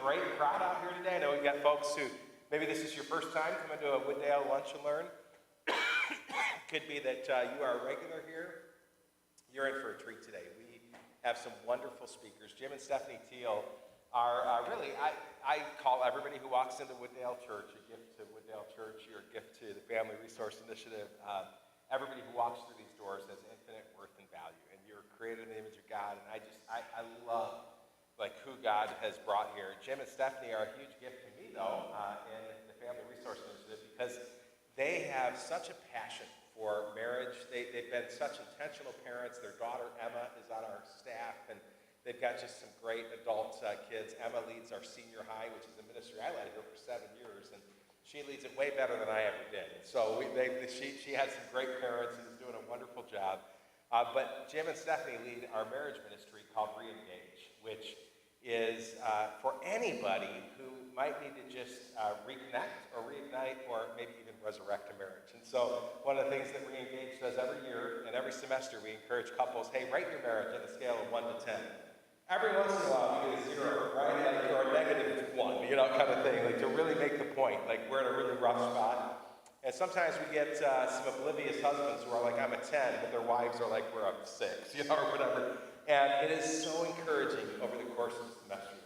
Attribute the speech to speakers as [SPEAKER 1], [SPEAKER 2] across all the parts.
[SPEAKER 1] great crowd out here today. I know we've got folks who, maybe this is your first time coming to a Wooddale Lunch and Learn. Could be that you are a regular here. You're in for a treat today. We have some wonderful speakers. Jim and Stephanie Teal are really, I call everybody who walks into Wooddale Church a gift to Wooddale Church. You're a gift to the Family Resource Initiative. Everybody who walks through these doors has infinite worth and value, and you're created in the image of God, and I love who God has brought here. Jim and Stephanie are a huge gift to me, though, in the Family Resource Initiative, because they have such a passion for marriage. They've been such intentional parents. Their daughter, Emma, is on our staff, and they've got just some great adult kids. Emma leads our senior high, which is a ministry I led here for 7 years, and she leads it way better than I ever did. And so she had some great parents and is doing a wonderful job. But Jim and Stephanie lead our marriage ministry called Re-Engage, which is for anybody who might need to just reconnect or reignite or maybe even resurrect a marriage. And so one of the things that Re-Engage does every year and every semester, we encourage couples, hey, rate your marriage on a scale of 1 to 10. Every once in a while, you get a 0, right? Or a negative 1, kind of thing, to really make the point, we're in a really rough spot. And sometimes we get some oblivious husbands who are like, I'm a 10, but their wives are like, we're a 6, or whatever. And it is so encouraging over the course of the semester,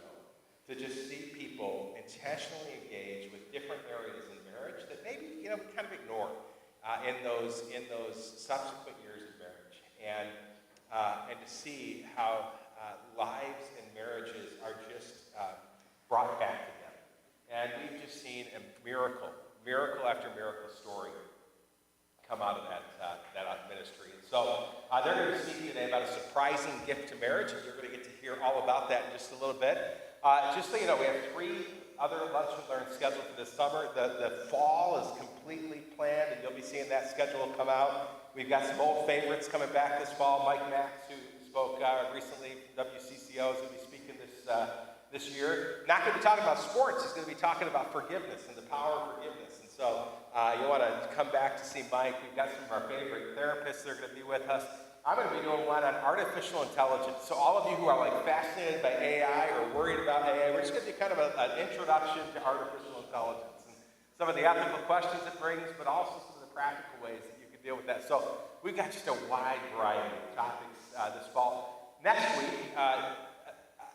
[SPEAKER 1] to just see people intentionally engage with different areas in marriage that maybe, we kind of ignore in those subsequent years of marriage. And to see how lives and marriages are just brought back together. And we've just seen a miracle after miracle story come out of that ministry. And so they're going to be speaking today about a surprising gift to marriage, and you're going to get to hear all about that in just a little bit. Just so you know, we have 3 other Lunch and Learn scheduled for this summer. The fall is completely planned, and you'll be seeing that schedule come out. We've got some old favorites coming back this fall. Mike Max, who spoke recently, WCCO, is going to be speaking this year. Not going to be talking about sports. He's going to be talking about forgiveness and the power of forgiveness. And so you'll want to come back to see Mike. We've got some of our favorite therapists that are going to be with us. I'm going to be doing one on artificial intelligence. So all of you who are fascinated by AI or worried about AI, we're just going to do kind of an introduction to artificial intelligence and some of the ethical questions it brings, but also some of the practical ways that you can deal with that. So we've got just a wide variety of topics this fall. Next week,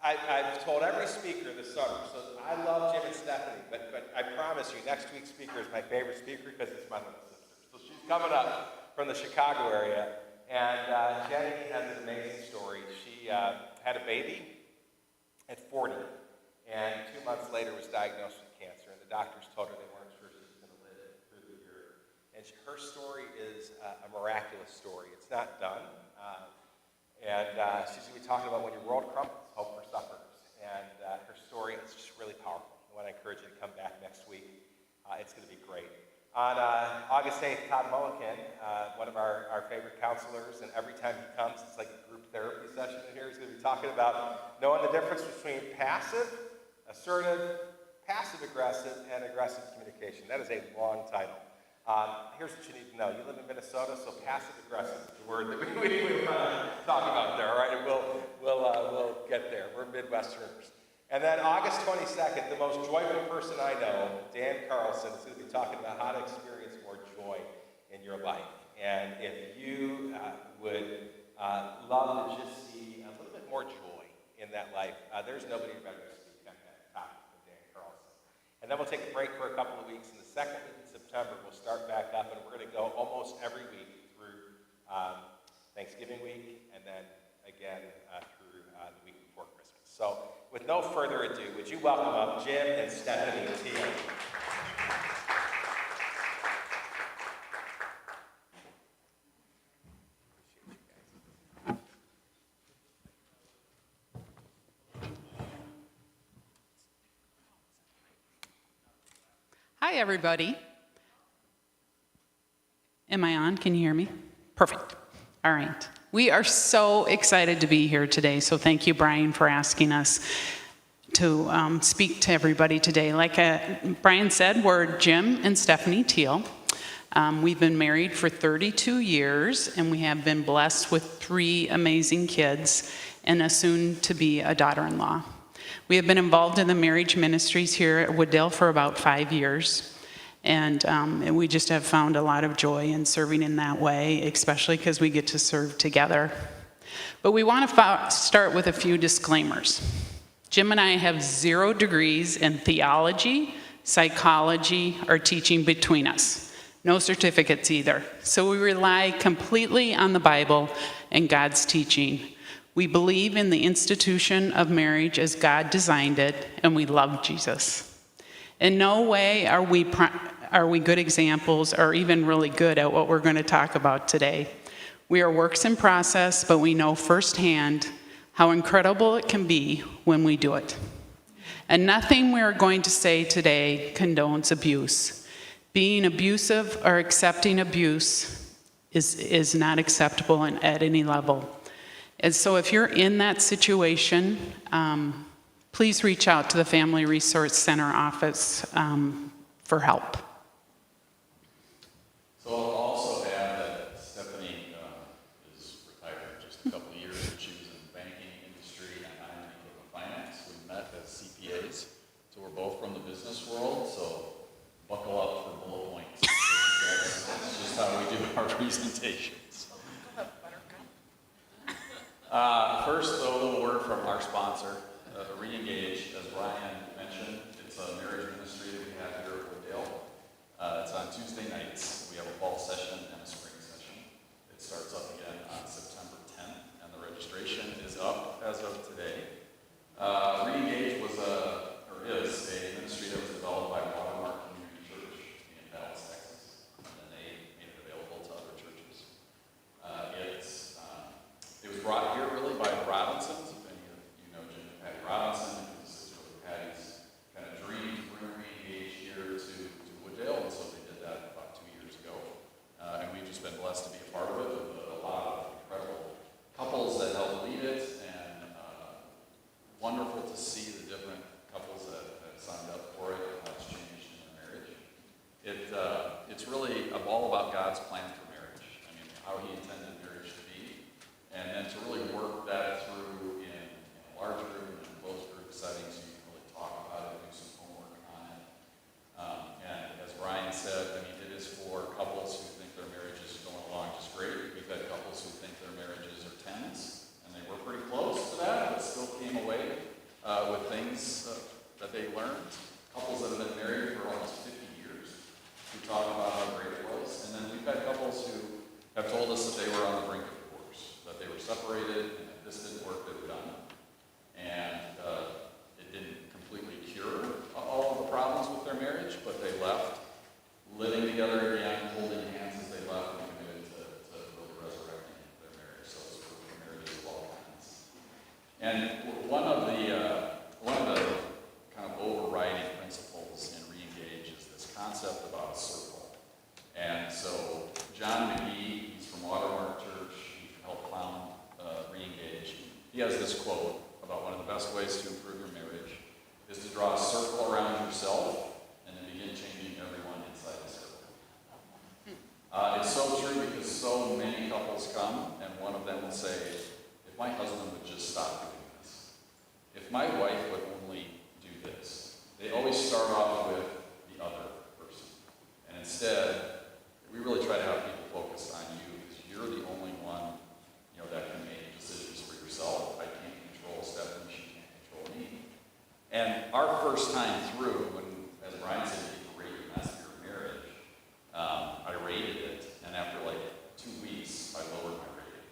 [SPEAKER 1] I've told every speaker this summer, so I love Jim and Stephanie, but I promise you, next week's speaker is my favorite speaker because it's my little sister. So she's coming up from the Chicago area, and Jenny has an amazing story. She had a baby at 40, and 2 months later was diagnosed with cancer, and the doctors told her they weren't sure she was going to live through the year. And her story is a miraculous story. It's not done. And she's going to be talking about when your world crumbles, hope for sufferers. And her story is just really powerful. I want to encourage you to come back next week. It's going to be great. On August 8th, Todd Mulliken, one of our favorite counselors, and every time he comes, it's like a group therapy session in here. He's going to be talking about knowing the difference between passive, assertive, passive-aggressive, and aggressive communication. That is a long title. Here's what you need to know. You live in Minnesota, so passive-aggressive is the word that we talk about there, all right? And we'll get there. We're Midwesterners. And then August 22nd, the most joyful person I know, Dan Carlson, is going to be talking about how to experience more joy in your life. And if you would love to just see a little bit more joy in that life, there's nobody better to speak on that topic than Dan Carlson. And then we'll take a break for a couple of weeks. And the second week in September, we'll start back up, and we're going to go almost every week through Thanksgiving week, and then again through the week before Christmas. So with no further ado, would you welcome up Jim and Stephanie Teal.
[SPEAKER 2] Hi, everybody. Am I on? Can you hear me? Perfect. All right. We are so excited to be here today, so thank you, Brian, for asking us to speak to everybody today. Like Brian said, we're Jim and Stephanie Teal. We've been married for 32 years, and we have been blessed with 3 amazing kids and a soon-to-be a daughter-in-law. We have been involved in the marriage ministries here at Wooddale for about 5 years. And we just have found a lot of joy in serving in that way, especially because we get to serve together. But we want to start with a few disclaimers. Jim and I have 0 degrees in theology, psychology, or teaching between us. No certificates either. So we rely completely on the Bible and God's teaching. We believe in the institution of marriage as God designed it, and we love Jesus. In no way are we good examples or even really good at what we're going to talk about today. We are works in process, but we know firsthand how incredible it can be when we do it. And nothing we are going to say today condones abuse. Being abusive or accepting abuse is not acceptable at any level. And so if you're in that situation, please reach out to the Family Resource Center office for help.
[SPEAKER 3] So I'll also add that Stephanie is retired just a couple of years. She was in the banking industry and I'm in equipment finance. We met as CPAs, so we're both from the business world, so buckle up for bullet points. That's just how we do our presentations. First, though, a little word from our sponsor, Re-Engage. As Brian mentioned, it's a marriage ministry that we have here at Wooddale. It's on Tuesday nights. We have a fall session and a spring session. It starts up again on September 10th, and the registration is up as of today. Re-Engage is a ministry that was developed by Wooddale Church in Dallas, Texas, and then they made it available to other churches. It was brought here really by the Robinsons. If any of you know Jim and Patty Robinson, and his sister Patty's kind of dream to bring Re-Engage here to Wooddale, and so they did that about 2 years ago. And we've just been blessed to be a part of it with a lot of incredible couples that help lead it, and wonderful to see the different couples that have signed up for it and how it's changed in their marriage. It's really all about God's plan for marriage. I mean, how He intended marriage to be, and then to really work that through in a large group and closed group settings. You can really talk about it, do some homework on it. And as Brian said, I mean, it is for couples who think their marriage is going along just great. We've had couples who think their marriages are 10s, and they were pretty close to that, but still came away with things that they learned. Couples that have been married for almost 50 years who talk about how great it was. And then we've had couples who have told us that they were on the brink of divorce, that they were separated, and if this didn't work, they were done. And it didn't completely cure all of the problems with their marriage, but they left living together again, holding hands as they left, and committed to really resurrecting their marriage. So it's for marriages of all kinds. And one of the kind of overriding principles in Re-Engage is this concept about a circle. And so John McGee, he's from Watermark Church, he helped found Re-Engage. He has this quote about one of the best ways to improve your marriage is to draw a circle around yourself and then begin changing everyone inside the circle. It's so true because so many couples come and one of them will say, if my husband would just stop doing this, if my wife would only do this. They always start off with the other person. And instead, we really try to have people focused on you because you're the only one, that can make decisions for yourself. I can't control Stephanie, she can't control me. And our first time through, when, as Brian said, you rate your mess of your marriage, I rated it, and after like 2 weeks, I lowered my rating.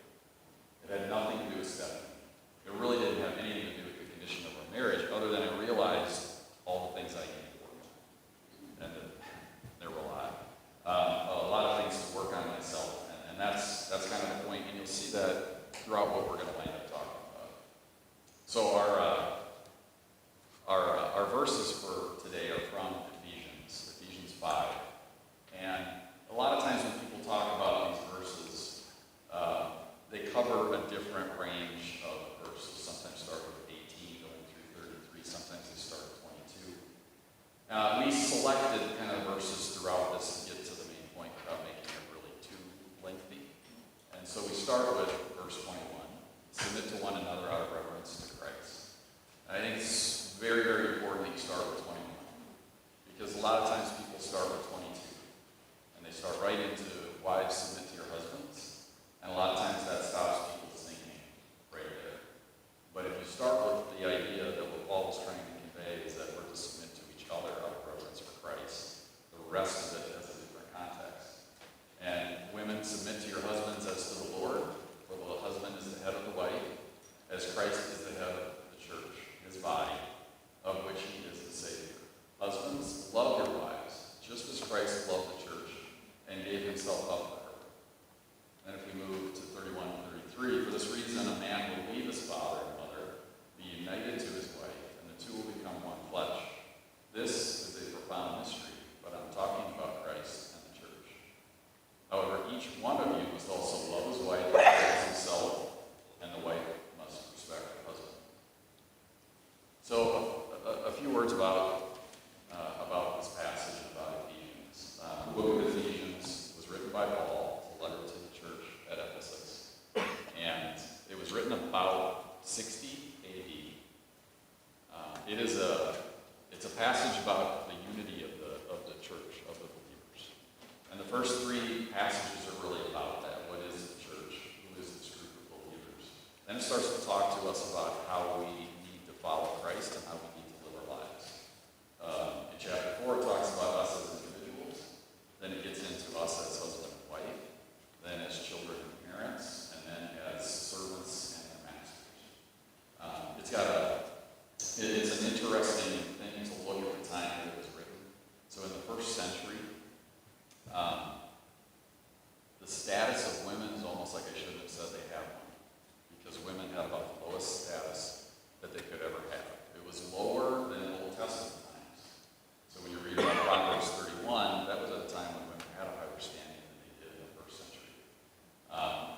[SPEAKER 3] It had nothing to do with Stephanie. It really didn't have anything to do with the condition of our marriage, other than I realized all the things I needed to work on. And there were a lot of things to work on myself, and that's kind of the point, and you'll see that throughout what we're going to wind up talking about. So our verses for today are from Ephesians 5, and a lot of times when people talk about these verses, they cover a different range of verses. Sometimes start with 18 going through 33, sometimes they start at 22. We selected kind of verses throughout this to get to the main point without making it really too lengthy. And so we start with verse 21. Submit to one another out of reverence to Christ. And I think it's you start with 21. Because a lot of times people start with 22. And they start right into wives submit to your husbands. And a lot of times that stops people's thinking right there. But if you start with the idea that what Paul was trying to convey is that we're to submit to each other out of reverence for Christ, the rest of it has a different context. And women, submit to your husbands as to the Lord, for the husband is the head of the wife, as Christ is the head of the church, his body, of which he is the Savior. Husbands, love your wives, just as Christ loved the church and gave himself up for her. Then if we move to 31 and 33, for this reason a man will leave his father and mother, be united to his wife, and the two will become one flesh. This is a profound mystery, but I'm talking about Christ and the church. However, each one of you must also love his wife as himself, and the wife must respect her husband. So a few words about this passage about Ephesians. The book of Ephesians was written by Paul, a letter to the church at Ephesus, and it was written about 60 AD. It's a passage about the unity of the church, of the believers. And the first three passages are really about that. What is the church? Who is this group of believers? Then it starts to talk to us about how we need to follow Christ and how we need to live our lives. In chapter 4, it talks about us as individuals. Then it gets into us as husband and wife. Then as children and parents. And then as servants and their masters. It's an interesting thing to look at the time that it was written. So in the first century, the status of women is almost like I shouldn't have said they have one. Because women had about the lowest status that they could ever have. It was lower than Old Testament times. So when you read about Proverbs 31, that was at a time when women had a higher standing than they did in the first century.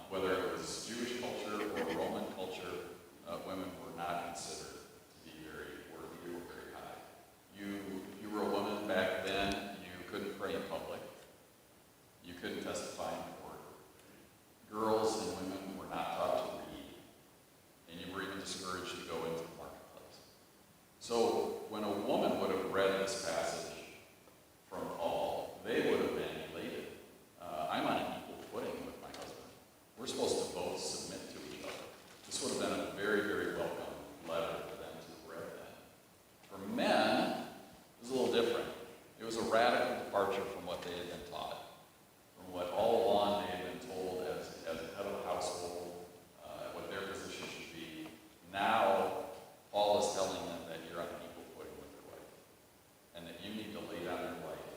[SPEAKER 3] Whether it was Jewish culture or Roman culture, women were not considered to be very worthy or very high. If you were a woman back then, you couldn't pray in public. You couldn't testify in court. Girls and women were not taught to read, and you were even discouraged to go into the marketplace. So when a woman would have read this passage from Paul, they would have been elated. I'm on an equal footing with my husband. We're supposed to both submit to each other. This would have been a very, very welcome letter for them to have read then. For men, it was a little different. It was a radical departure from what they had been taught, from what all along they had been told as the head of the household, what their position should be. Now, Paul is telling them that you're on an equal footing with your wife, and that you need to lay down your life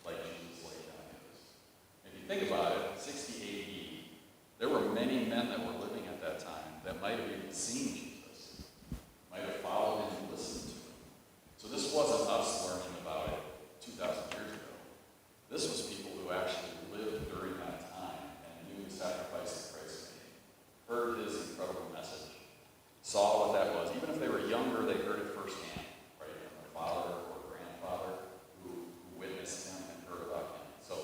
[SPEAKER 3] like Jesus laid down his. If you think about it, 60 AD, there were many men that were living at that time that might have even seen Jesus, might have followed him and listened to him. So this wasn't us learning about it 2,000 years ago. This was people who actually lived during that time and knew the sacrifice that Christ made, heard his incredible message, saw what that was. Even if they were younger, they heard it firsthand, right, from their father or grandfather who witnessed him and heard about him. So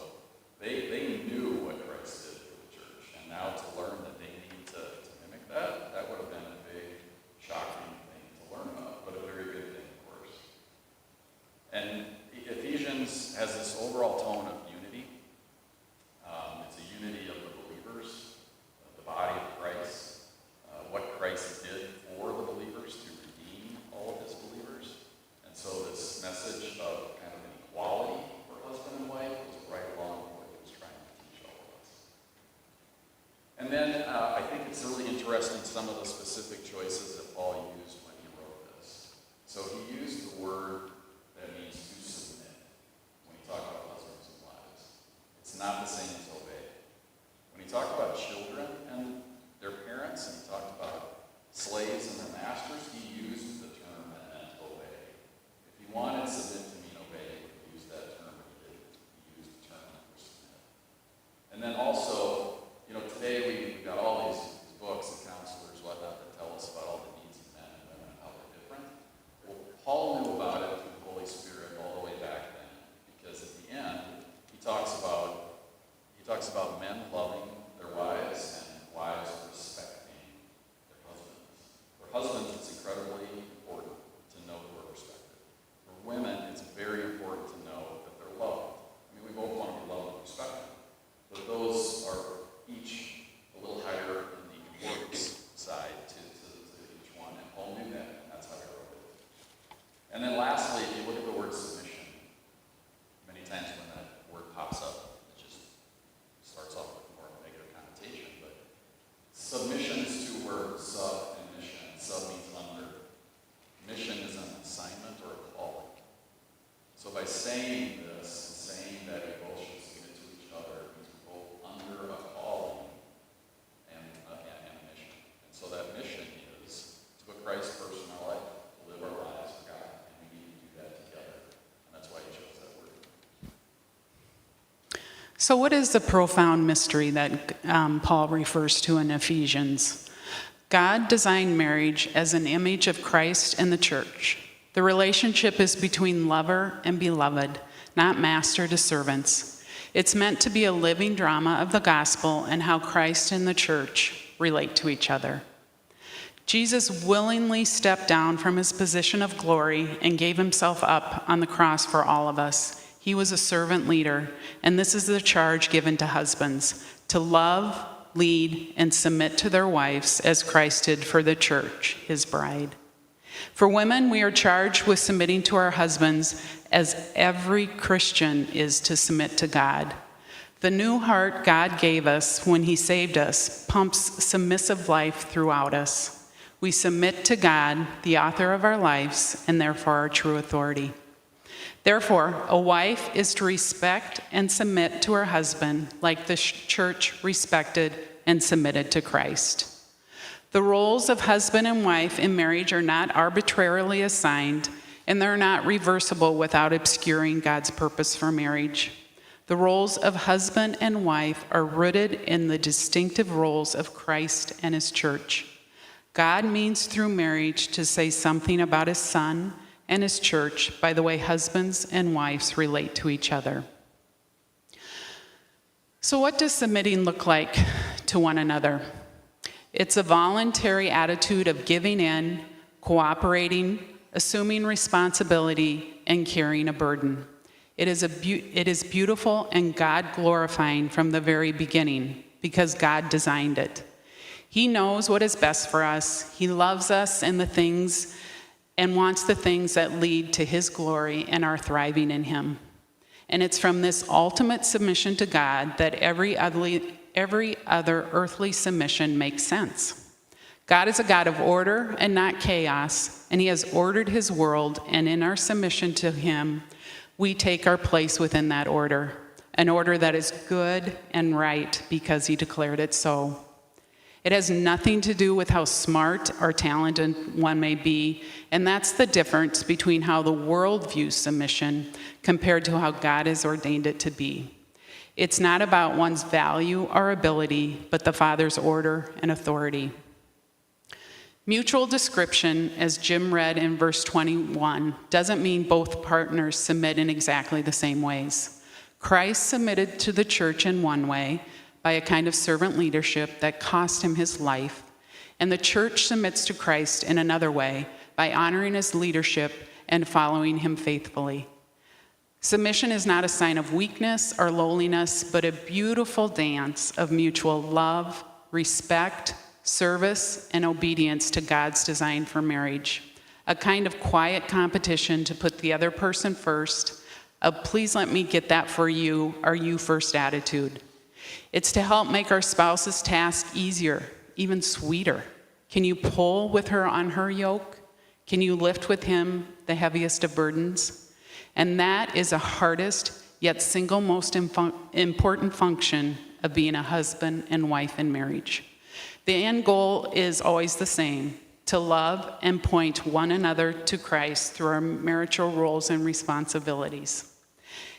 [SPEAKER 3] they knew what Christ did for the church. And now to learn that they need to mimic that would have been a big, shocking thing to learn about, but a very good thing, of course. And Ephesians has this overall tone of unity. It's a unity of the believers, of the body of Christ, what Christ did for the believers to redeem all of his believers. And so this message of kind of an equality for husband and wife was right along with what he was trying to teach all of us. And then I think it's really interesting some of the specific choices that Paul used when he wrote this. So he used the word that means to submit when he talked about And then lastly, if you look at the word submission, many times when that word pops up, it just starts off with more of a negative connotation. But submission is two words, sub and mission. Sub means under. Mission is an assignment or a calling. So by saying this, saying that we both should submit to each other, it means we're both under a calling and a mission. And so that mission is to put Christ first in our life, to live our lives for God, and we need to do that together. And that's why he chose that word.
[SPEAKER 2] So what is the profound mystery that Paul refers to in Ephesians? God designed marriage as an image of Christ and the church. The relationship is between lover and beloved, not master to servants. It's meant to be a living drama of the gospel and how Christ and the church relate to each other. Jesus willingly stepped down from his position of glory and gave himself up on the cross for all of us. He was a servant leader, and this is the charge given to husbands, to love, lead, and submit to their wives as Christ did for the church, his bride. For women, we are charged with submitting to our husbands as every Christian is to submit to God. The new heart God gave us when he saved us pumps submissive life throughout us. We submit to God, the author of our lives, and therefore our true authority. Therefore, a wife is to respect and submit to her husband like the church respected and submitted to Christ. The roles of husband and wife in marriage are not arbitrarily assigned, and they're not reversible without obscuring God's purpose for marriage. The roles of husband and wife are rooted in the distinctive roles of Christ and his church. God means through marriage to say something about his son and his church by the way husbands and wives relate to each other. So what does submitting look like to one another? It's a voluntary attitude of giving in, cooperating, assuming responsibility, and carrying a burden. It is beautiful and God-glorifying from the very beginning because God designed it. He knows what is best for us. He loves us and wants the things that lead to his glory and our thriving in him. And it's from this ultimate submission to God that every other earthly submission makes sense. God is a God of order and not chaos, and he has ordered his world, and in our submission to him, we take our place within that order, an order that is good and right because he declared it so. It has nothing to do with how smart or talented one may be, and that's the difference between how the world views submission compared to how God has ordained it to be. It's not about one's value or ability, but the Father's order and authority. Mutual description, as Jim read in verse 21, doesn't mean both partners submit in exactly the same ways. Christ submitted to the church in one way, by a kind of servant leadership that cost him his life, and the church submits to Christ in another way, by honoring his leadership and following him faithfully. Submission is not a sign of weakness or lowliness, but a beautiful dance of mutual love, respect, service, and obedience to God's design for marriage. A kind of quiet competition to put the other person first, a please let me get that for you, or you first attitude. It's to help make our spouse's task easier, even sweeter. Can you pull with her on her yoke? Can you lift with him the heaviest of burdens? And that is the hardest, yet single most important function of being a husband and wife in marriage. The end goal is always the same, to love and point one another to Christ through our marital roles and responsibilities.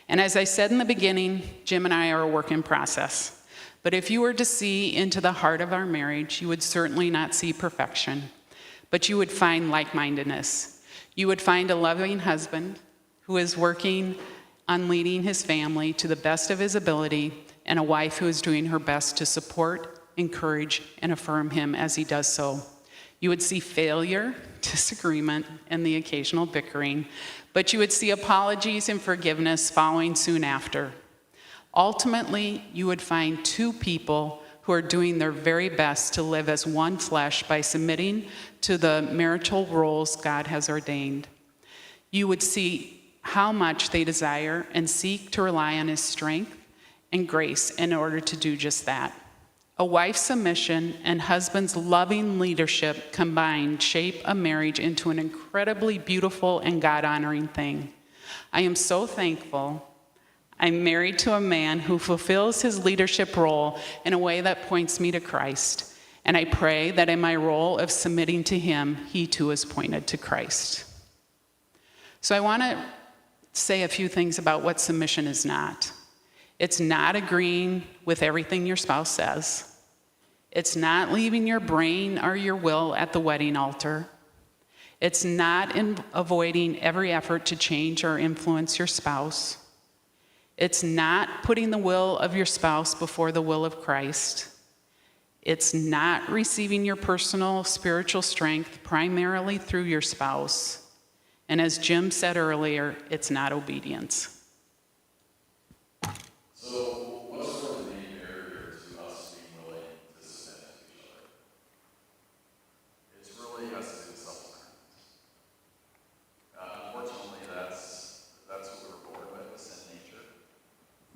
[SPEAKER 2] And as I said in the beginning, Jim and I are a work in process. But if you were to see into the heart of our marriage, you would certainly not see perfection, but you would find like-mindedness. You would find a loving husband who is working on leading his family to the best of his ability, and a wife who is doing her best to support, encourage, and affirm him as he does so. You would see failure, disagreement, and the occasional bickering, but you would see apologies and forgiveness following soon after. Ultimately, you would find two people who are doing their very best to live as one flesh by submitting to the marital roles God has ordained. you would see how much they desire and seek to rely on his strength and grace in order to do just that. A wife's submission and husband's loving leadership combined shape a marriage into an incredibly beautiful and God-honoring thing. I am so thankful I'm married to a man who fulfills his leadership role in a way that points me to Christ. And I pray that in my role of submitting to him, he too is pointed to Christ. So I want to say a few things about what submission is not. It's not agreeing with everything your spouse says. It's not leaving your brain or your will at the wedding altar. It's not avoiding every effort to change or influence your spouse. It's not putting the will of your spouse before the will of Christ. It's not receiving your personal spiritual strength primarily through your spouse. And as Jim said earlier, it's not obedience.
[SPEAKER 3] So what's sort of the main barrier to us being willing to submit to each other? It's really has to do with self-centeredness. Unfortunately, that's what we were born with, the sin nature.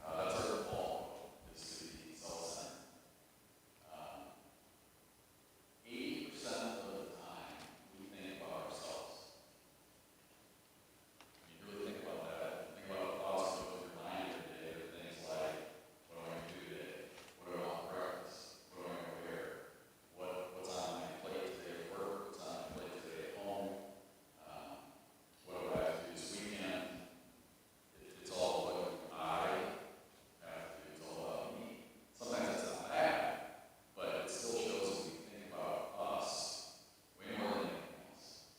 [SPEAKER 3] That's our default, is to be self-centered. 80% of the time, we think about ourselves. You really think about that. Think about thoughts that go through your mind every day. There are things like, what am I going to do today? What do I want for breakfast? What am I going to wear? What's on my plate today at work? What's on my plate today at home? What do I have to do this weekend? It's all what I have to do. It's all about me. Sometimes that's not bad, but it still shows that we think about us way more than anything else.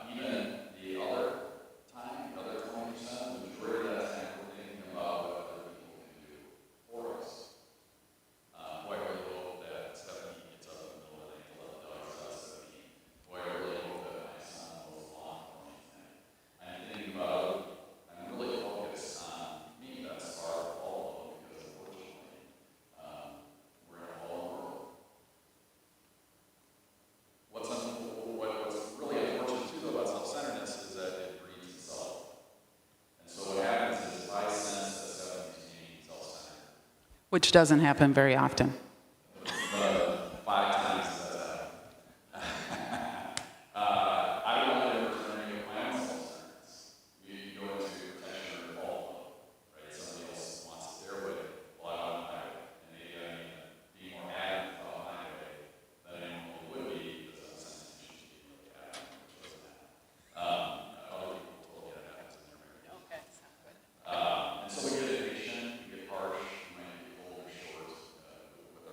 [SPEAKER 3] Even the other time, the other 20%, the majority of that time, we're thinking about what other people can do for us. Boy, I really hope that Stephanie gets up in the middle of the night to let the dogs out, Stephanie. Boy, I really hope that my son mows the lawn for me tonight. I'm thinking about, I'm really focused on me. That's our fault, because unfortunately, we're in a fallen world. What's really unfortunate too, though, about self-centeredness is that it breeds itself. And so what happens is, if I sense that Stephanie's being self-centered,
[SPEAKER 2] Which doesn't happen very often.
[SPEAKER 3] 5 times that's I don't want to ever turn any of my own self-centeredness. You go into protection or default mode, right? Somebody else wants it their way, well, I want it my way. And maybe I need to be more adamant about my way than I normally would be, because I'm sensing you should be really adamant, which doesn't happen. Other people told me that happens in their marriage.
[SPEAKER 2] Okay.
[SPEAKER 3] And so we get impatient, we get harsh, we might get cold or short with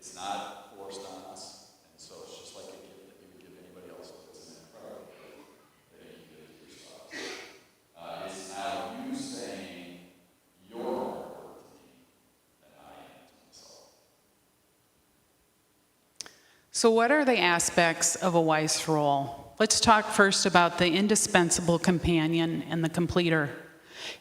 [SPEAKER 3] It's not forced on us, and so it's just like a gift that you would give anybody else. It's an incredible gift that you give to your spouse. It's now you saying, you're more important to me than I am to myself.
[SPEAKER 2] So what are the aspects of a wife's role? Let's talk first about the indispensable companion and the completer.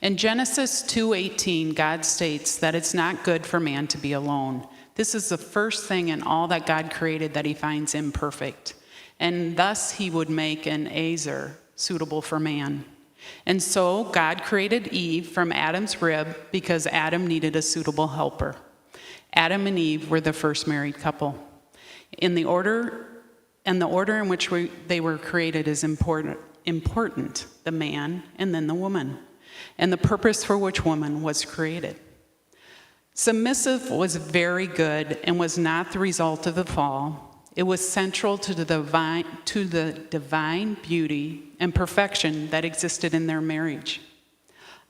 [SPEAKER 2] In Genesis 2:18, God states that it's not good for man to be alone. This is the first thing in all that God created that he finds imperfect. And thus he would make an Ezer suitable for man. And so God created Eve from Adam's rib because Adam needed a suitable helper. Adam and Eve were the first married couple. In the order in which they were created is important, the man and then the woman, and the purpose for which woman was created. Submissive was very good and was not the result of the fall. It was central to the divine beauty and perfection that existed in their marriage.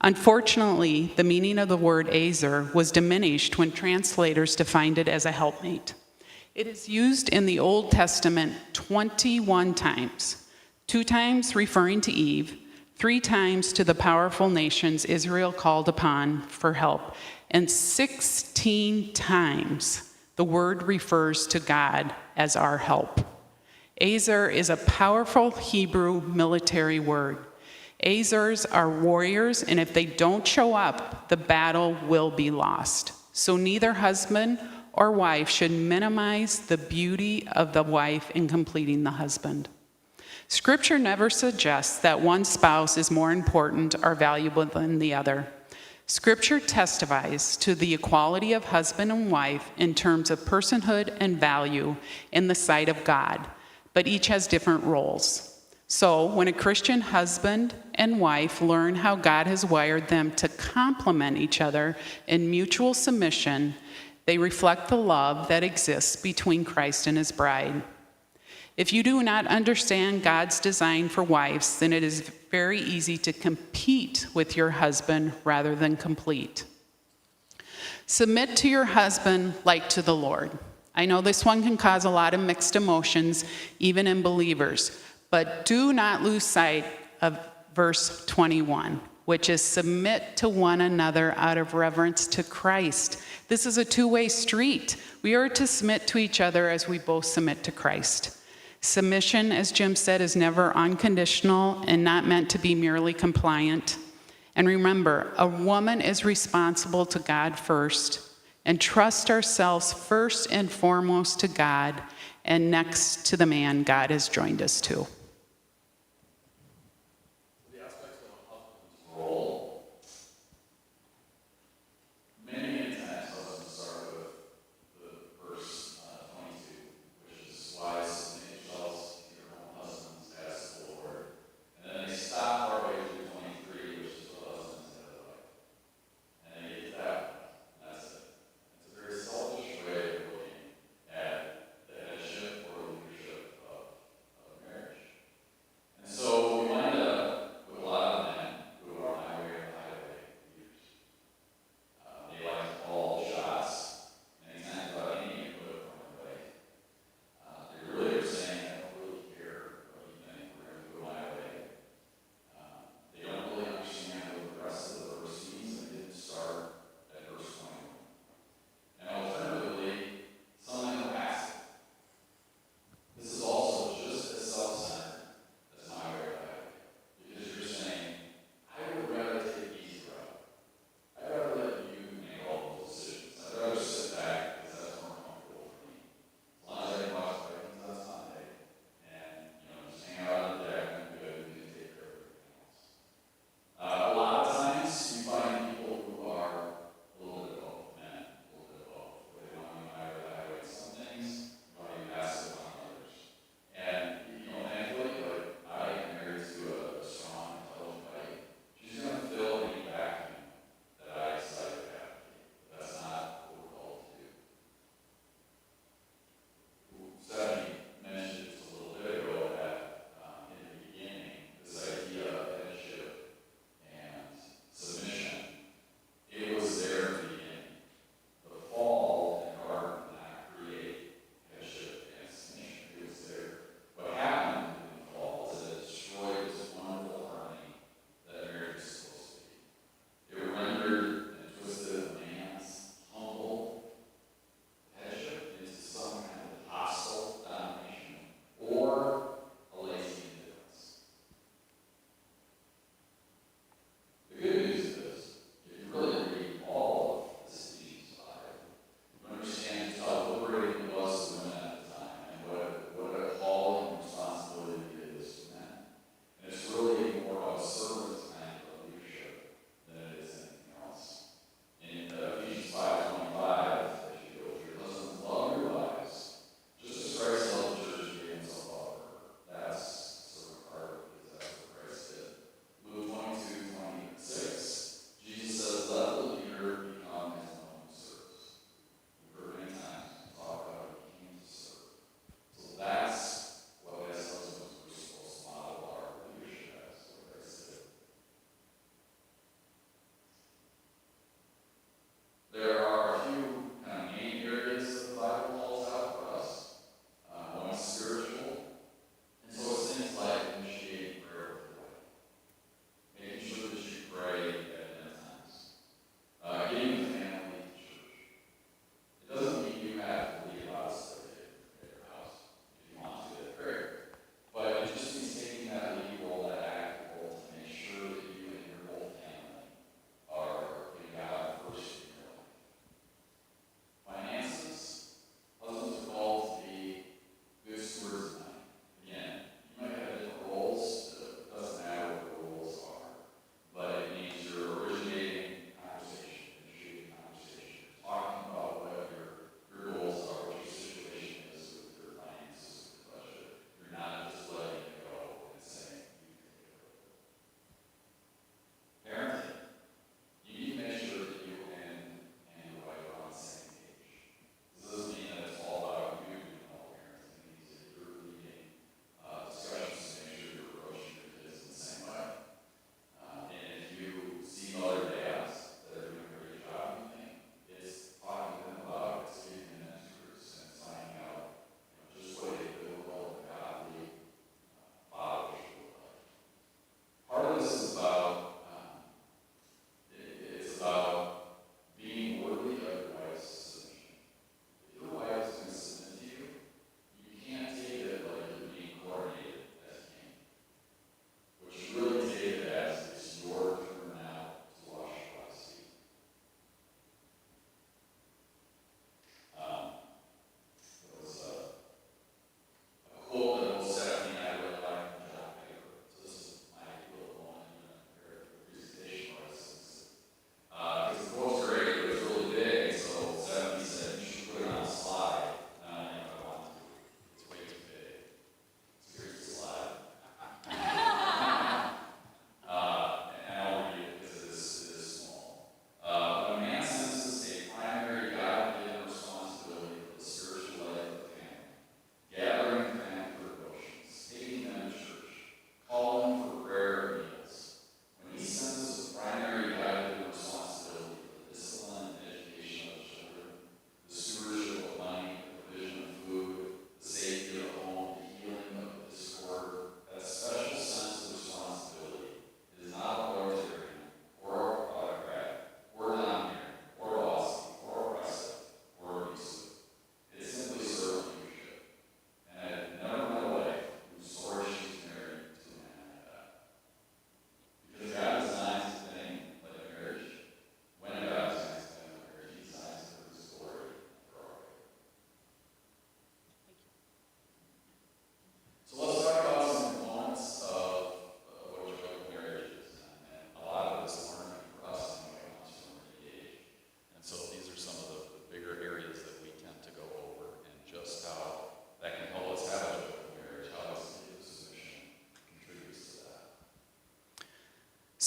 [SPEAKER 2] Unfortunately, the meaning of the word Ezer was diminished when translators defined it as a helpmate. It is used in the Old Testament 21 times, 2 times referring to Eve, 3 times to the powerful nations Israel called upon for help, and 16 times the word refers to God as our help. Ezer is a powerful Hebrew military word. Ezers are warriors, and if they don't show up, the battle will be lost. So neither husband or wife should minimize the beauty of the wife in completing the husband. Scripture never suggests that one spouse is more important or valuable than the other. Scripture testifies to the equality of husband and wife in terms of personhood and value in the sight of God, but each has different roles. So when a Christian husband and wife learn how God has wired them to complement each other in mutual submission, they reflect the love that exists between Christ and his bride. If you do not understand God's design for wives, then it is very easy to compete with your husband rather than complete. Submit to your husband like to the Lord. I know this one can cause a lot of mixed emotions, even in believers, but do not lose sight of verse 21, which is submit to one another out of reverence to Christ. This is a two-way street. We are to submit to each other as we both submit to Christ. Submission, as Jim said, is never unconditional and not meant to be merely compliant. And remember, a woman is responsible to God first, and trust ourselves first and foremost to God and next to the man God has joined us to.
[SPEAKER 3] The aspects of a husband's role, many times husbands start with the verse 22, which is wives submit yourselves to your own husbands as the Lord. And then they stop partway through 23, which is what husbands have to like. And they get to that one. That's it. It's a very selfish way of looking at the headship or leadership of marriage.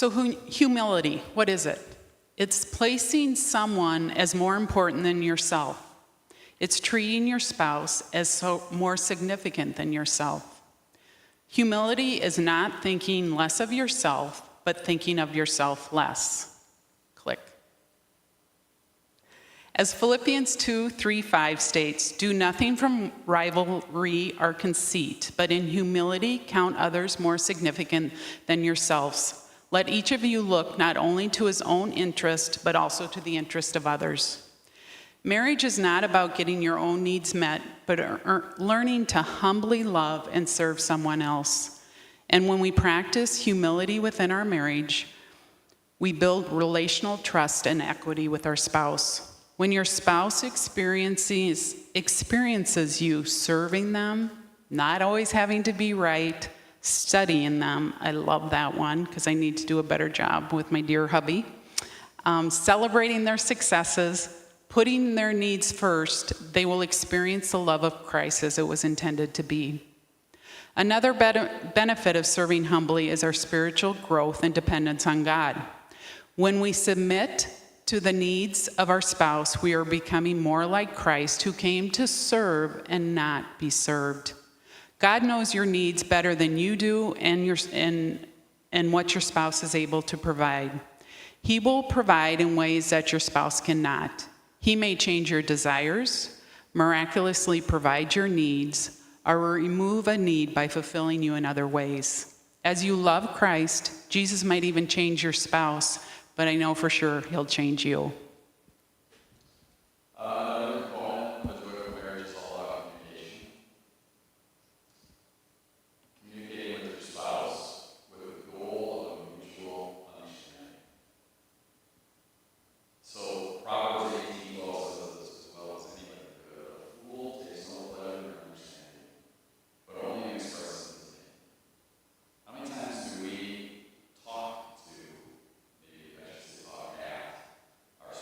[SPEAKER 2] So humility, what is it? It's placing someone as more important than yourself. It's treating your spouse as more significant than yourself. Humility is not thinking less of yourself, but thinking of yourself less. Click. As Philippians 2:3-5 states, do nothing from rivalry or conceit, but in humility count others more significant than yourselves. Let each of you look not only to his own interest, but also to the interest of others. Marriage is not about getting your own needs met, but learning to humbly love and serve someone else. And when we practice humility within our marriage, we build relational trust and equity with our spouse. When your spouse experiences you serving them, not always having to be right, studying them, I love that one because I need to do a better job with my dear hubby, celebrating their successes, putting their needs first, they will experience the love of Christ as it was intended to be. Another benefit of serving humbly is our spiritual growth and dependence on God. When we submit to the needs of our spouse, we are becoming more like Christ, who came to serve and not be served. God knows your needs better than you do and what your spouse is able to provide. He will provide in ways that your spouse cannot. He may change your desires, miraculously provide your needs, or remove a need by fulfilling you in other ways. As you love Christ, Jesus might even change your spouse, but I know for sure he'll change you.
[SPEAKER 3] Another component of the joy of marriage is all about communication. Communicating with your spouse with the goal of a mutual understanding. So Proverbs 18:12 says this as well as anybody could. A fool takes no pleasure in understanding, but only in expressing his name. How many times do we talk to, maybe I should say talk at, our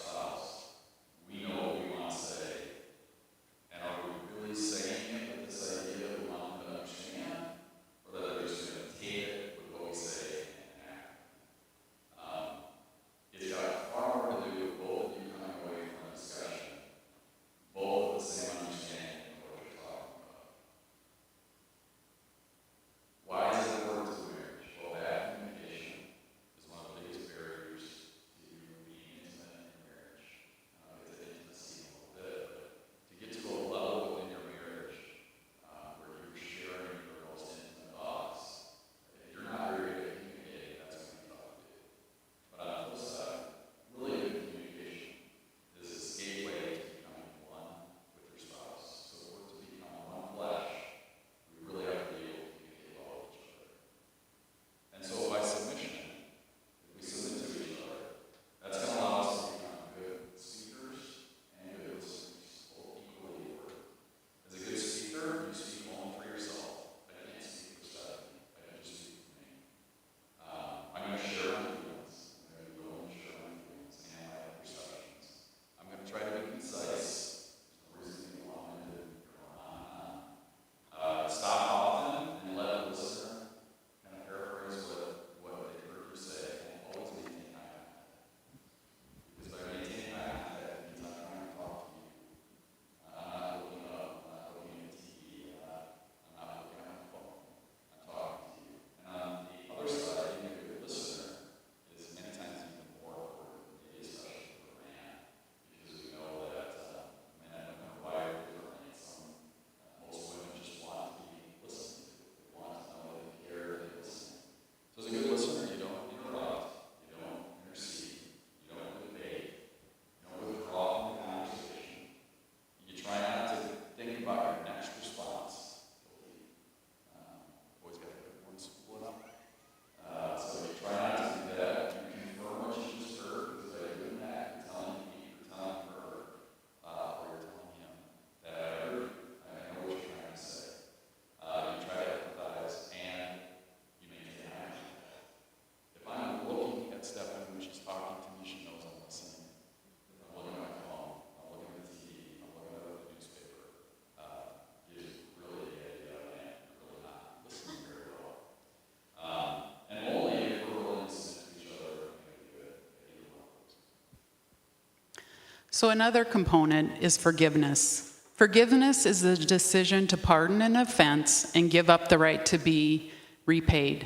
[SPEAKER 2] So another component is forgiveness. Forgiveness is the decision to pardon an offense and give up the right to be repaid.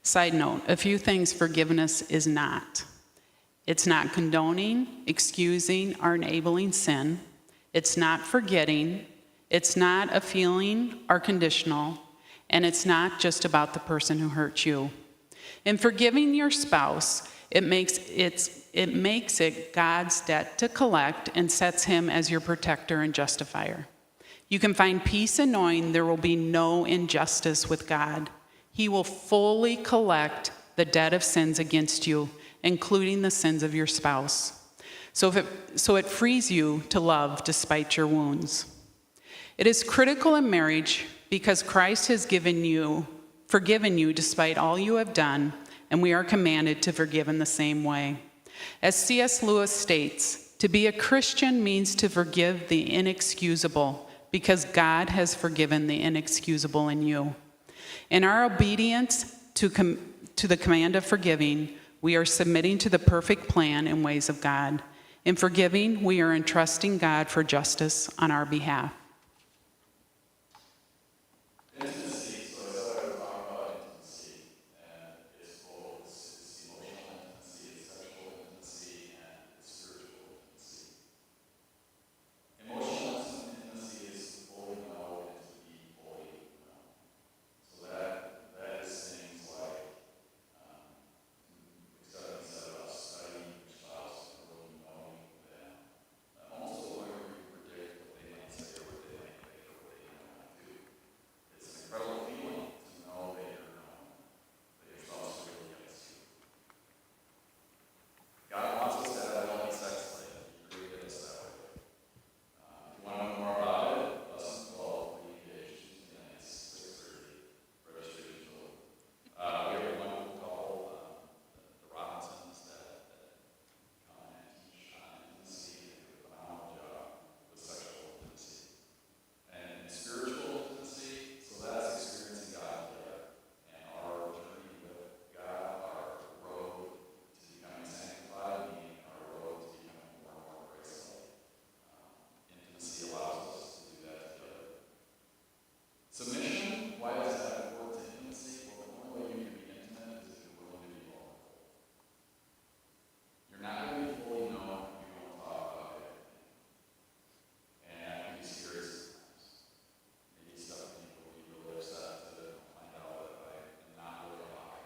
[SPEAKER 2] Side note, a few things forgiveness is not. It's not condoning, excusing, or enabling sin. It's not forgetting. It's not a feeling or conditional. And it's not just about the person who hurt you. In forgiving your spouse, it makes it God's debt to collect and sets him as your protector and justifier. You can find peace in knowing there will be no injustice with God. He will fully collect the debt of sins against you, including the sins of your spouse. So it frees you to love despite your wounds. It is critical in marriage because Christ has forgiven you despite all you have done, and we are commanded to forgive in the same way. As C.S. Lewis states, to be a Christian means to forgive the inexcusable because God has forgiven the inexcusable in you. In our obedience to the command of forgiving, we are submitting to the perfect plan and ways of God. In forgiving, we are entrusting God for justice on our behalf.
[SPEAKER 3] Intimacy, so as I was talking about intimacy, and it's both it's emotional intimacy, it's sexual intimacy, and it's spiritual intimacy. Emotional intimacy is fully know and to be fully known. So that is things like Stephanie said about studying your spouse and really knowing them. Also learning to predict what they might say or what they might think or what they might not do. It's an incredible feeling to know that you're known, that your spouse really gets you. God wants us to have a healthy sex life. He created us that way. If you want to know more about it, lesson 12, re-engage Tuesday nights, 6:30, registration open. We have a wonderful couple, the Robinsons, that come and teach on intimacy and do a phenomenal job with sexual intimacy. And spiritual intimacy, so that's experiencing God together. And our journey with God, our road to becoming sanctified, meaning our road to becoming more and more Christ-like. Intimacy allows us to do that together. Submission, why is that important to intimacy? Well, the only way you can be intimate is if you're willing to be vulnerable. You're not going to be fully known if you don't talk about everything. And that can be scary sometimes. Maybe Stephanie will be really upset to find out that I am not really alive.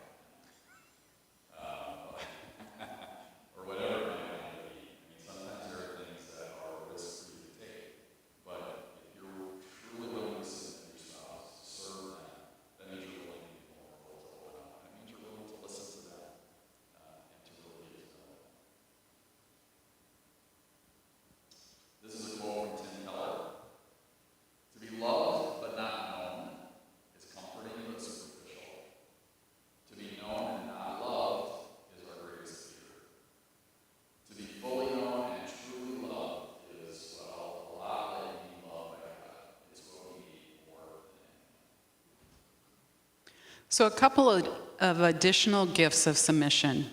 [SPEAKER 3] Or whatever it might want to be. I mean, sometimes there are things that are risks for you to take. But if you're truly willing to submit to your spouse, to serve them, that means you're willing to be vulnerable to open up. That means you're willing to listen to them and to really get to know them. This is a quote from Tim Keller. To be loved but not known is comforting but superficial. To be known and not loved is our greatest fear. To be fully known and truly loved is, well, a lot like being loved by God. It's what we need more than anything.
[SPEAKER 2] So a couple of additional gifts of submission.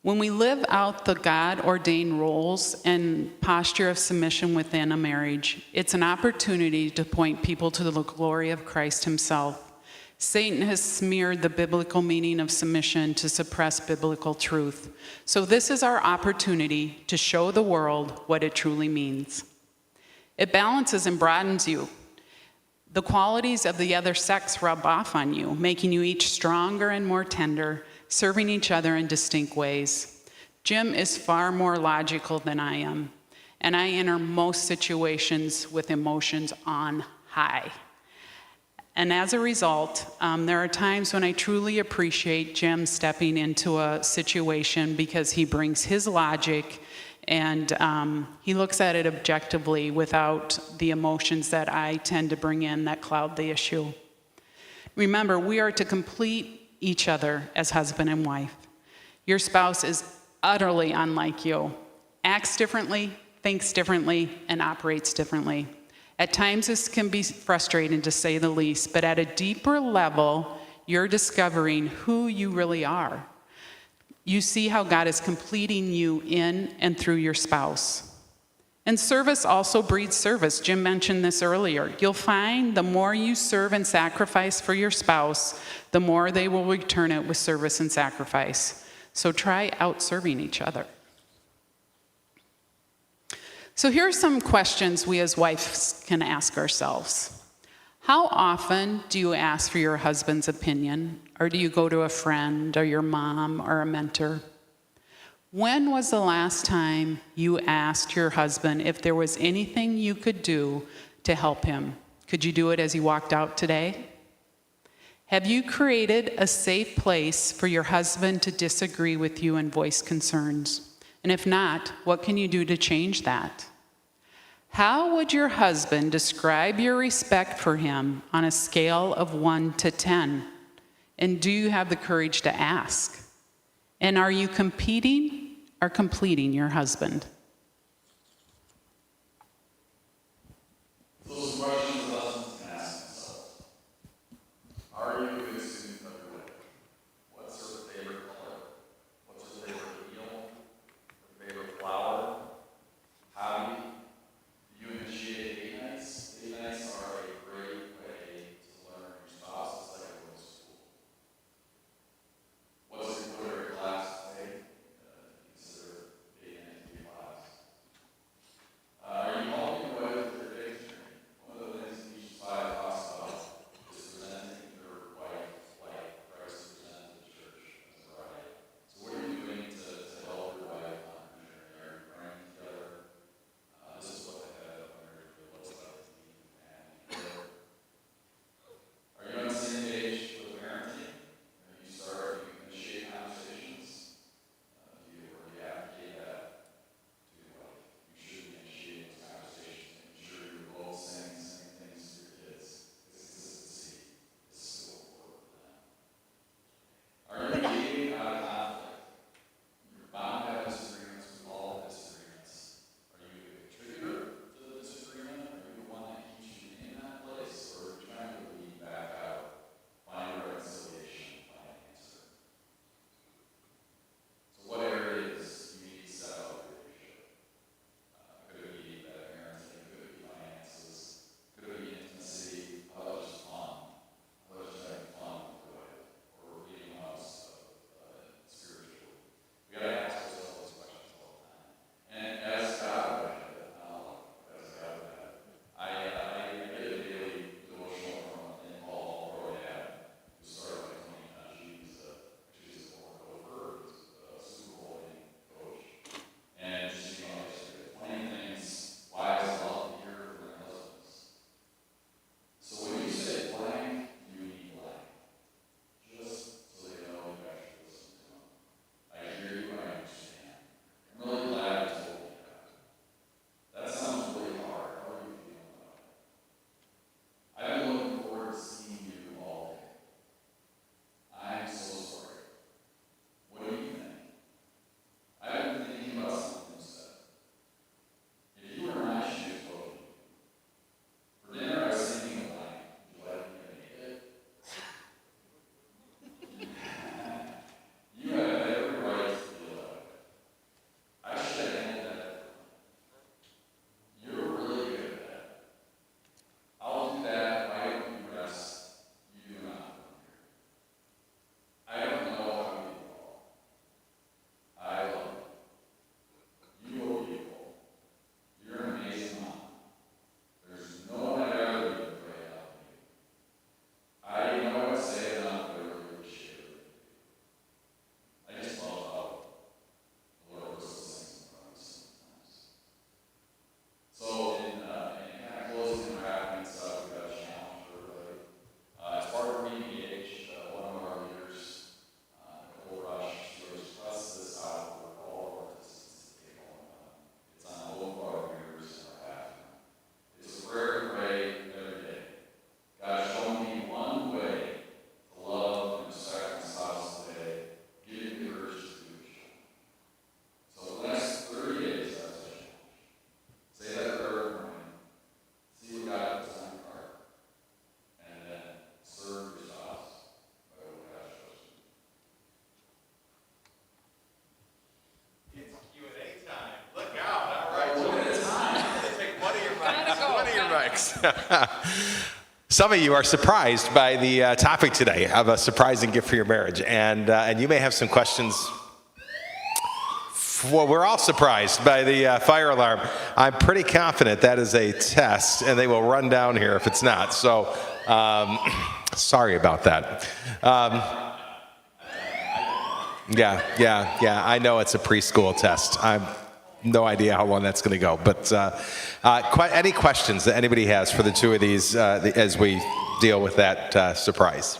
[SPEAKER 2] When we live out the God-ordained roles and posture of submission within a marriage, it's an opportunity to point people to the glory of Christ himself. Satan has smeared the biblical meaning of submission to suppress biblical truth. So this is our opportunity to show the world what it truly means. It balances and broadens you. The qualities of the other sex rub off on you, making you each stronger and more tender, serving each other in distinct ways. Jim is far more logical than I am, and I enter most situations with emotions on high. And as a result, there are times when I truly appreciate Jim stepping into a situation because he brings his logic and he looks at it objectively without the emotions that I tend to bring in that cloud the issue. Remember, we are to complete each other as husband and wife. Your spouse is utterly unlike you, acts differently, thinks differently, and operates differently. At times this can be frustrating to say the least, but at a deeper level, you're discovering who you really are. you see how God is completing you in and through your spouse. And service also breeds service. Jim mentioned this earlier. You'll find the more you serve and sacrifice for your spouse, the more they will return it with service and sacrifice. So try out serving each other. So here are some questions we as wives can ask ourselves. How often do you ask for your husband's opinion? Or do you go to a friend or your mom or a mentor? When was the last time you asked your husband if there was anything you could do to help him? Could you do it as he walked out today? Have you created a safe place for your husband to disagree with you and voice concerns? And if not, what can you do to change that? How would your husband describe your respect for him on a scale of 1 to 10? And do you have the courage to ask? And are you competing or completing your husband?
[SPEAKER 3] Those questions and lessons can ask themselves. Are you a good student of your wife? What's her favorite color? What's her favorite meal? Her favorite flower? Hobby? Do you initiate date nights? Date nights are a great way to learn your spouse. It's like going to school. What's your favorite class to take? Consider date night to be a lot.
[SPEAKER 1] topics. Some of you are surprised by the topic today of a surprising gift for your marriage, and you may have some questions. Well, we're all surprised by the fire alarm. I'm pretty confident that is a test, and they will run down here if it's not. So, sorry about that. Yeah. I know it's a preschool test. I've no idea how long that's going to go. But any questions that anybody has for the two of these as we deal with that surprise?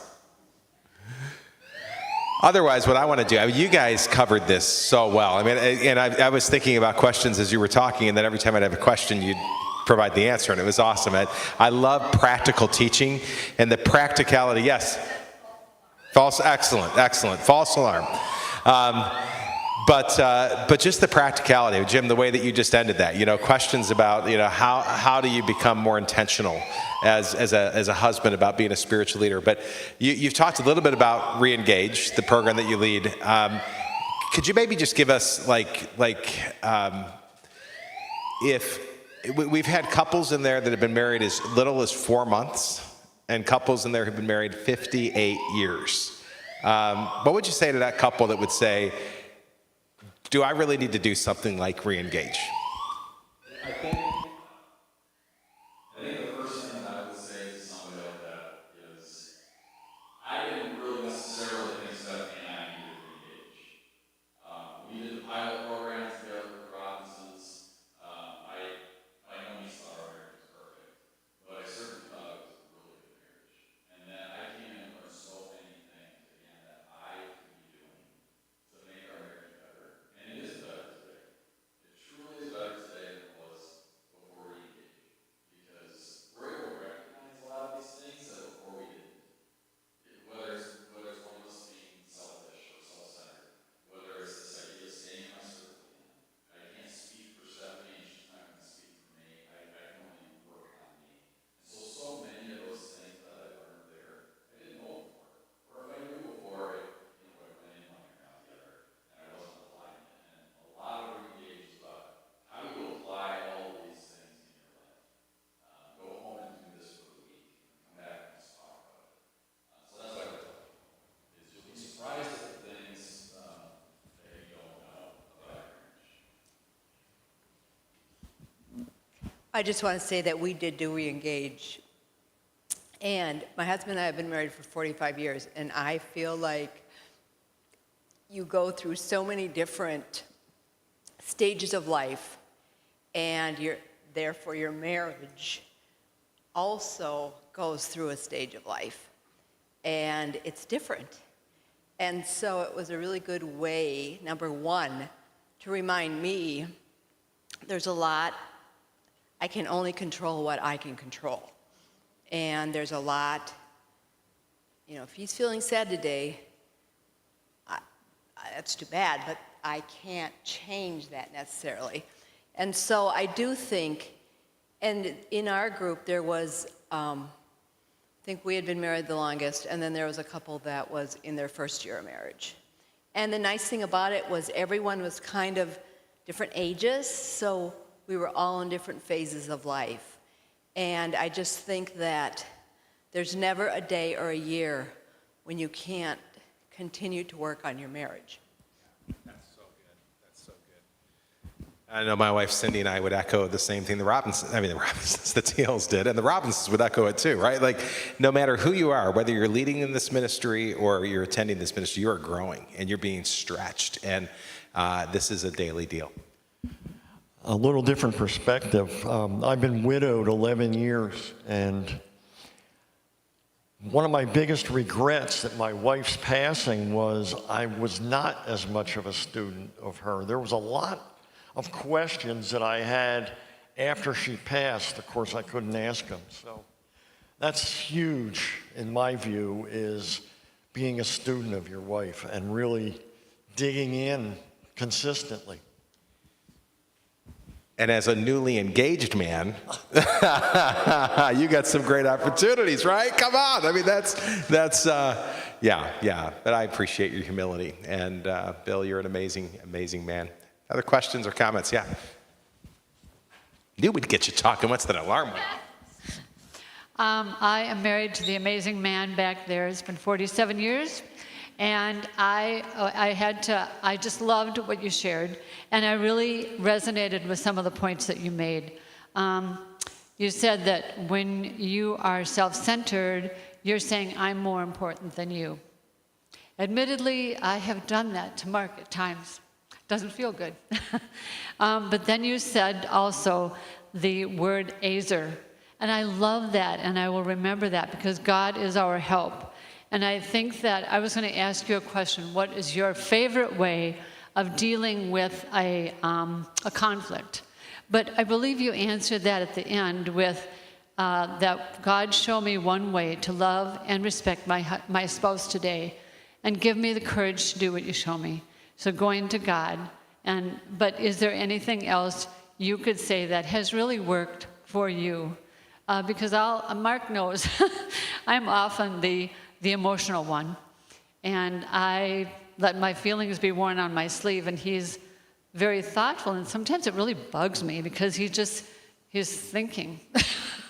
[SPEAKER 1] Otherwise, what I want to do, you guys covered this so well. I mean, and I was thinking about questions as you were talking, and then every time I'd have a question, you'd provide the answer, and it was awesome. I love practical teaching and the practicality. Yes. False, excellent. False alarm. But just the practicality, Jim, the way that you just ended that, questions about, how do you become more intentional as a husband about being a spiritual leader? But you've talked a little bit about Reengage, the program that you lead. Could you maybe just give us if we've had couples in there that have been married as little as 4 months, and couples in there who've been married 58 years. What would you say to that couple that would say, do I really need to do something like Reengage?
[SPEAKER 3] I think the first thing that I would say to somebody like that is, I didn't really necessarily think Stephanie and I needed to Reengage. We did the pilot program together with Robinsons. I know we thought our marriage was perfect, but I certainly thought it was a really good marriage. And then I came in and learned so many things, again, that I could be doing to make our marriage better. And it is better today. It truly is better today than it was before we engaged. Because we're able to recognize a lot of these things that before we didn't. Whether it's one of us being selfish or self-centered, whether it's this idea of staying in my circle again. I can't speak for Stephanie, and she's not going to speak for me. I can only work on me. And so many of those things that I learned there, I didn't know before. Or if I knew before, I went in one ear out the other, and I wasn't applying it. And a lot of Reengage is about how do you apply all of these things in your life. Go home and do this for the week, and come back and let's talk about it. So that's what I would tell people, is you'll be surprised at the things that you don't know about your marriage.
[SPEAKER 4] I just want to say that we did do Reengage. And my husband and I have been married for 45 years, and I feel like you go through so many different stages of life, and therefore your marriage also goes through a stage of life, and it's different. And so it was a really good way, number one, to remind me there's a lot. I can only control what I can control. And there's a lot, if he's feeling sad today, that's too bad, but I can't change that necessarily. And so I do think, and in our group there was, I think we had been married the longest, and then there was a couple that was in their first year of marriage. And the nice thing about it was everyone was kind of different ages, so we were all in different phases of life. And I just think that there's never a day or a year when you can't continue to work on your marriage.
[SPEAKER 1] That's so good. I know my wife Cindy and I would echo the same thing the Teals did, and the Robinsons would echo it too, right? Like, no matter who you are, whether you're leading in this ministry or you're attending this ministry, you are growing and you're being stretched, and this is a daily deal.
[SPEAKER 5] A little different perspective. I've been widowed 11 years, and one of my biggest regrets at my wife's passing was I was not as much of a student of her. There was a lot of questions that I had after she passed. Of course, I couldn't ask them. So that's huge, in my view, is being a student of your wife and really digging in consistently.
[SPEAKER 1] And as a newly engaged man, you got some great opportunities, right? Come on. I mean, yeah. But I appreciate your humility. And Bill, you're an amazing, amazing man. Other questions or comments? Yeah. Knew we'd get you talking. What's that alarm?
[SPEAKER 6] I am married to the amazing man back there. It's been 47 years. And I just loved what you shared. And I really resonated with some of the points that you made. You said that when you are self-centered, you're saying, I'm more important than you. Admittedly, I have done that to Mark at times. Doesn't feel good. But then you said also the word azer. And I love that, and I will remember that, because God is our help. And I think that I was going to ask you a question. What is your favorite way of dealing with a conflict? But I believe you answered that at the end with that God show me one way to love and respect my spouse today, and give me the courage to do what you show me. So going to God. But is there anything else you could say that has really worked for you? Because Mark knows I'm often the emotional one, and I let my feelings be worn on my sleeve, and he's very thoughtful, and sometimes it really bugs me because he's thinking.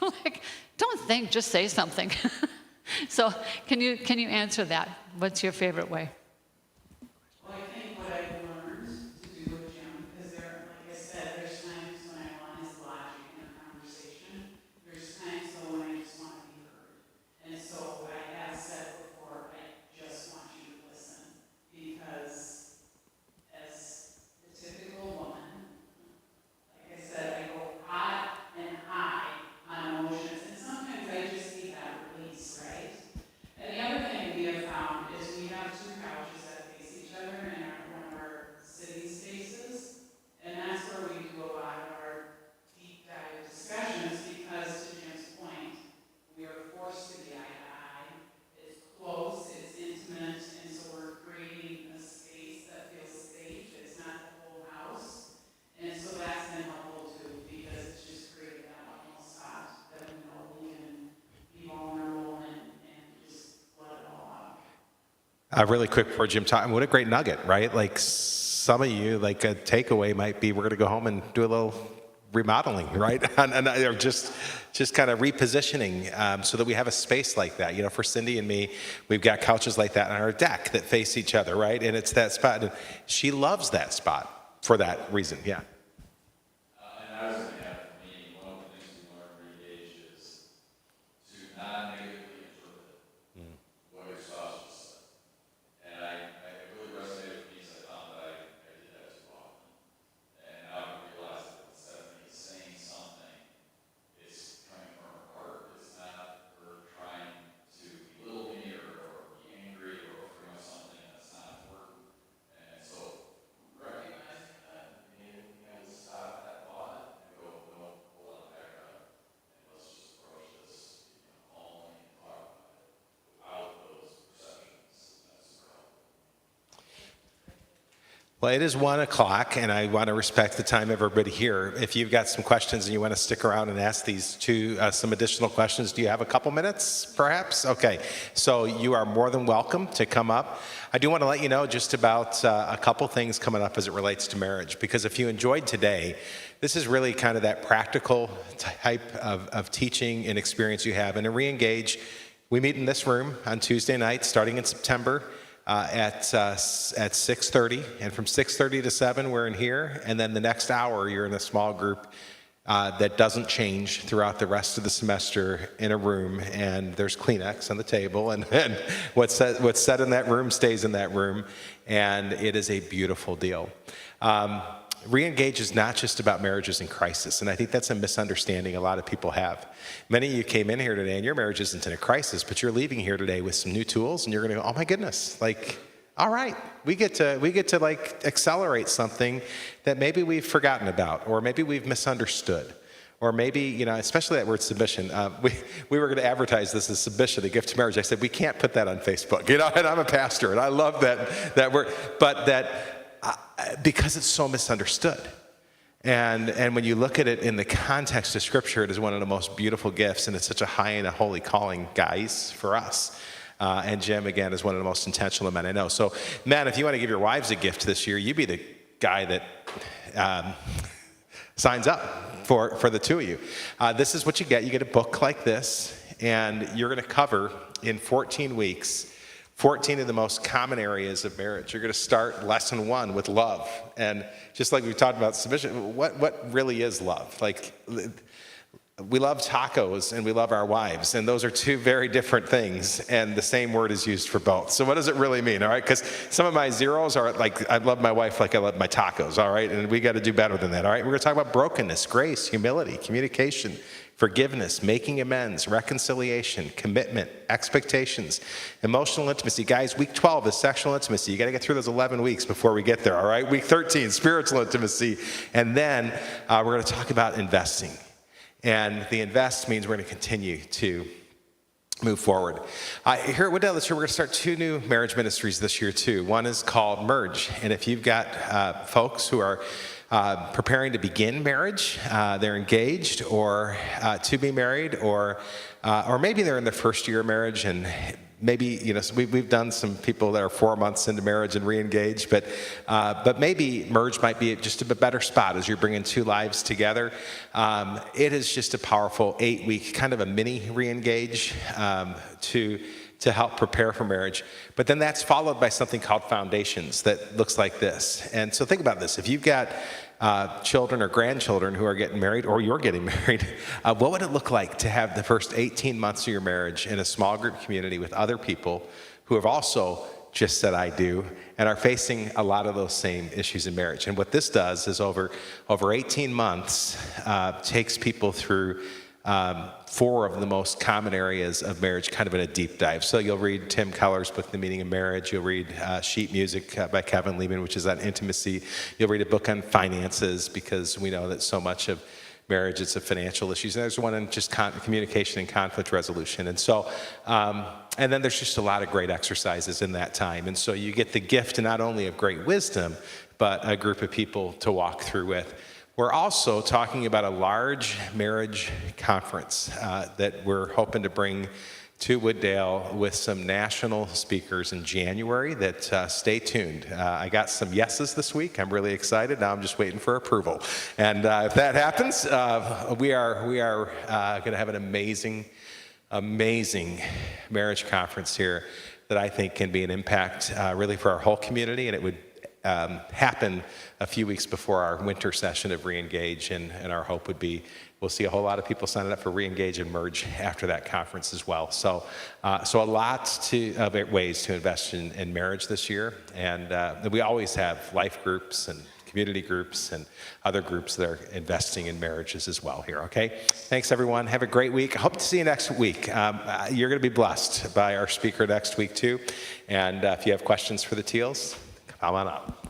[SPEAKER 6] Like, don't think, just say something. So can you answer that? What's your favorite way?
[SPEAKER 2] Well, I think what I've learned to do with Jim, because like I said, there's times when I want his logic in a conversation. There's times though when I just want to be heard. And so I have said before, I just want you to listen. Because as the typical woman, like I said, I go hot and high on emotions. And sometimes I just need that release, right? And the other thing we have found is we have two couches that face each other in one of our sitting spaces. And that's where we do a lot of our deep dive discussions, because to Jim's point, we are forced to be eye to eye. It's close, it's intimate, and so we're creating a space that feels safe. It's not the whole house. And so that's been helpful too, because it's just created that one spot that we know we can be vulnerable and just let it all out.
[SPEAKER 1] Really quick before Jim talks, what a great nugget, right? Like some of you, like a takeaway might be, we're going to go home and do a little remodeling, right? Or just kind of repositioning so that we have a space like that. You know, for Cindy and me, we've got couches like that on our deck that face each other, right? And it's that spot. And she loves that spot for that reason, yeah.
[SPEAKER 3] And I was going to add, for me, one of the things we learned to engage is to not negatively interpret what your spouse just said. And it really resonated with me, because I found that I did that too often. And now I realize that when Stephanie is saying something, it's coming from her heart. It's not her trying to belittle me or be angry or bring up something that's not important. And so recognizing that, being able to stop that thought and go, no, hold on, back up, and let's just approach this, calmly and talk about it without those perceptions. That's super helpful.
[SPEAKER 1] Well, it is 1 o'clock, and I want to respect the time of everybody here. If you've got some questions and you want to stick around and ask these two some additional questions, do you have a couple minutes, perhaps? Okay, so you are more than welcome to come up. I do want to let you know just about a couple things coming up as it relates to marriage, because if you enjoyed today, this is really kind of that practical type of teaching and experience you have. And to re-engage, we meet in this room on Tuesday night, starting in September. At 6:30, and from 6:30 to 7 we're in here, and then the next hour you're in a small group that doesn't change throughout the rest of the semester in a room, and there's Kleenex on the table, and what's said in that room stays in that room, and it is a beautiful deal. Re-engage is not just about marriages in crisis, and I think that's a misunderstanding a lot of people have. Many of you came in here today and your marriage isn't in a crisis, but you're leaving here today with some new tools, and you're going to go, oh my goodness, like, all right, we get to like accelerate something that maybe we've forgotten about, or maybe we've misunderstood. Or maybe, you know, especially that word submission. We were going to advertise this as submission, a gift to marriage. I said, we can't put that on Facebook, you know, and I'm a pastor, and I love that word, but because it's so misunderstood. And when you look at it in the context of Scripture, it is one of the most beautiful gifts, and it's such a high and a holy calling, guys, for us. And Jim, again, is one of the most intentional men I know. So, men, if you want to give your wives a gift this year, you be the guy that signs up for the two of you. This is what you get. You get a book like this, and you're going to cover in 14 weeks 14 of the most common areas of marriage. You're going to start lesson 1 with love. And just like we talked about submission, what really is love? Like, we love tacos and we love our wives, and those are two very different things, and the same word is used for both. So what does it really mean, all right? Because some of my zeros are like, I love my wife like I love my tacos, all right? And we got to do better than that, all right? We're going to talk about brokenness, grace, humility, communication, forgiveness, making amends, reconciliation, commitment, expectations, emotional intimacy. Guys, week 12 is sexual intimacy. You got to get through those 11 weeks before we get there, all right? Week 13, spiritual intimacy. And then we're going to talk about investing. And the invest means we're going to continue to move forward. Here at Wooddale this year, we're going to start 2 new marriage ministries this year too. One is called Merge. And if you've got folks who are preparing to begin marriage, they're engaged or to be married, or maybe they're in their first year of marriage, and maybe, we've done some people that are 4 months into marriage and re-engaged, but maybe Merge might be just a better spot as you're bringing 2 lives together. It is just a powerful 8-week, kind of a mini re-engage to help prepare for marriage. But then that's followed by something called Foundations that looks like this. And so think about this. If you've got children or grandchildren who are getting married, or you're getting married, what would it look like to have the first 18 months of your marriage in a small group community with other people who have also just said I do and are facing a lot of those same issues in marriage? And what this does is over 18 months takes people through 4 of the most common areas of marriage, kind of in a deep dive. So you'll read Tim Keller's book, The Meaning of Marriage. You'll read Sheet Music by Kevin Lehman, which is on intimacy. You'll read a book on finances, because we know that so much of marriage is of financial issues. And there's one on just communication and conflict resolution. And so, and then there's just a lot of great exercises in that time. And so you get the gift not only of great wisdom, but a group of people to walk through with. We're also talking about a large marriage conference that we're hoping to bring to Wooddale with some national speakers in January. That stay tuned. I got some yeses this week. I'm really excited. Now I'm just waiting for approval. And if that happens, we are going to have an amazing marriage conference here that I think can be an impact really for our whole community, and it would happen a few weeks before our winter session of Reengage, and our hope would be we'll see a whole lot of people signing up for Reengage and Merge after that conference as well. So a lot of ways to invest in marriage this year, and we always have life groups and community groups and other groups that are investing in marriages as well here, okay? Thanks, everyone. Have a great week. I hope to see you next week. You're going to be blessed by our speaker next week, too. And if you have questions for the Teals, come on up.